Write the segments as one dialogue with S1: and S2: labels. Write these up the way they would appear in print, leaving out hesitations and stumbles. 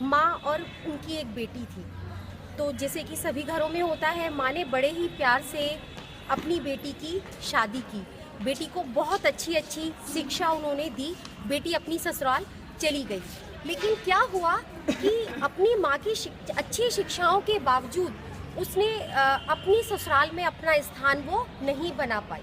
S1: माँ और उनकी एक बेटी थी। तो जैसे कि सभी घरों में होता है, माँ ने बड़े ही प्यार से अपनी बेटी की शादी की। बेटी को बहुत अच्छी अच्छी शिक्षा उन्होंने दी। बेटी अपनी ससुराल चली गई। लेकिन क्या हुआ कि अपनी माँ की अच्छी शिक्षाओं के बावजूद उसने अपनी ससुराल में अपना स्थान वो नहीं बना पाई।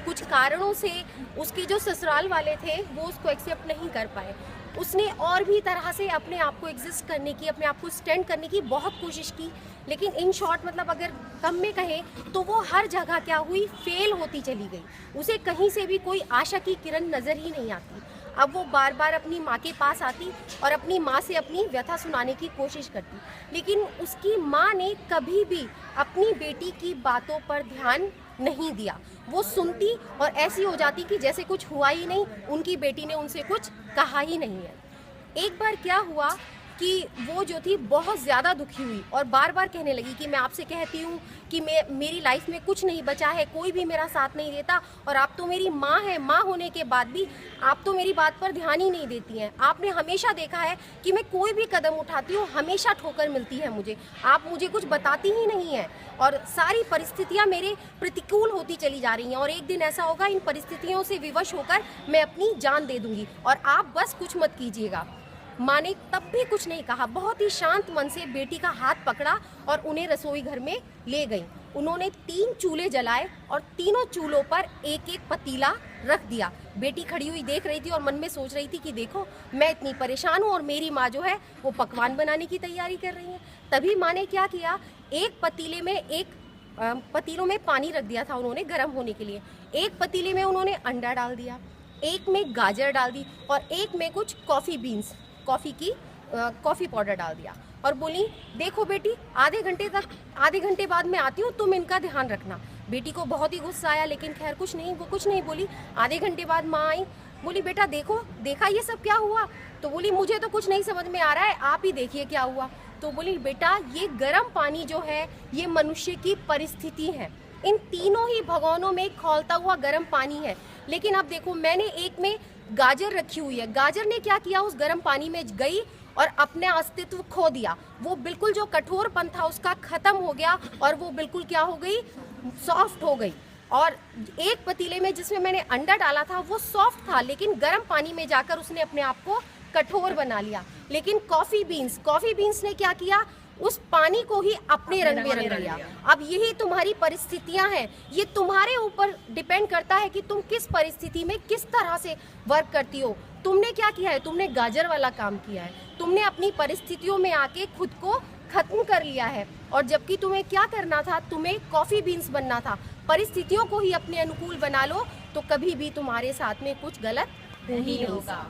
S1: कुछ कारणों से उसके जो ससुराल वाले थे वो उसको एक्सेप्ट नहीं कर पाए। उसने और भी तरह से अपने आप को एग्जिस्ट करने की, अपने आप को स्टैंड करने की बहुत कोशिश की, लेकिन इन शॉर्ट मतलब अगर कम में कहें तो वो हर जगह क्या हुई, फेल होती चली गई। उसे कहीं से भी कोई आशा की किरण नज़र ही नहीं आती। अब वो बार बार अपनी माँ के पास आती और अपनी माँ से अपनी व्यथा सुनाने की कोशिश करती, लेकिन उसकी माँ ने कभी भी अपनी बेटी की बातों पर ध्यान नहीं दिया। वो सुनती और ऐसी हो जाती कि जैसे कुछ हुआ ही नहीं, उनकी बेटी ने उनसे कुछ कहा ही नहीं है। एक बार क्या हुआ कि वो जो थी बहुत ज़्यादा दुखी हुई और बार बार कहने लगी कि मैं आपसे कहती हूँ कि मेरी लाइफ में कुछ नहीं बचा है, कोई भी मेरा साथ नहीं देता, और आप तो मेरी माँ हैं, माँ होने के बाद भी आप तो मेरी बात पर ध्यान ही नहीं देती हैं। आपने हमेशा देखा है कि मैं कोई भी कदम उठाती हूँ हमेशा ठोकर मिलती है मुझे, आप मुझे कुछ बताती ही नहीं हैं और सारी परिस्थितियाँ मेरे प्रतिकूल होती चली जा रही हैं, और एक दिन ऐसा होगा इन परिस्थितियों से विवश होकर मैं अपनी जान दे दूँगी और आप बस कुछ मत कीजिएगा। माँ ने तब भी कुछ नहीं कहा, बहुत ही शांत मन से बेटी का हाथ पकड़ा और उन्हें रसोई घर में ले गई। उन्होंने 3 चूल्हे जलाए और तीनों चूल्हों पर एक एक पतीला रख दिया। बेटी खड़ी हुई देख रही थी और मन में सोच रही थी कि देखो मैं इतनी परेशान हूँ और मेरी माँ जो है वो पकवान बनाने की तैयारी कर रही है। तभी माँ ने क्या किया, एक पतीले में पतीलों में पानी रख दिया था उन्होंने गर्म होने के लिए। एक पतीले में उन्होंने अंडा डाल दिया, एक में गाजर डाल दी और एक में कुछ कॉफ़ी बीन्स, कॉफ़ी पाउडर डाल दिया और बोली देखो बेटी आधे घंटे बाद मैं आती हूँ, तुम इनका ध्यान रखना। बेटी को बहुत ही गुस्सा आया, लेकिन खैर वो कुछ नहीं बोली। आधे घंटे बाद माँ आई, बोली बेटा देखा ये सब क्या हुआ? तो बोली मुझे तो कुछ नहीं समझ में आ रहा है, आप ही देखिए क्या हुआ। तो बोली बेटा ये गर्म पानी जो है ये मनुष्य की परिस्थिति है, इन तीनों ही भगोनों में खौलता हुआ गर्म पानी है। लेकिन अब देखो मैंने एक में गाजर रखी हुई है, गाजर ने क्या किया, उस गर्म पानी में गई और अपना अस्तित्व खो दिया। वो बिल्कुल जो कठोरपन था उसका खत्म हो गया और वो बिल्कुल क्या हो गई, सॉफ्ट हो गई। और एक पतीले में जिसमें मैंने अंडा डाला था वो सॉफ्ट था, लेकिन गर्म पानी में जाकर उसने अपने आप को कठोर बना लिया। लेकिन कॉफ़ी बीन्स ने क्या किया, उस पानी को ही अपने रंग में रंग लिया। अब यही तुम्हारी परिस्थितियां हैं, ये तुम्हारे ऊपर डिपेंड करता है कि तुम किस परिस्थिति में किस तरह से वर्क करती हो। तुमने क्या किया है, तुमने गाजर वाला काम किया है, तुमने अपनी परिस्थितियों में आके खुद को खत्म कर लिया है, और जबकि तुम्हें क्या करना था, तुम्हें कॉफ़ी बीन्स बनना था। परिस्थितियों को ही अपने अनुकूल बना लो तो कभी भी तुम्हारे साथ में कुछ गलत नहीं होगा।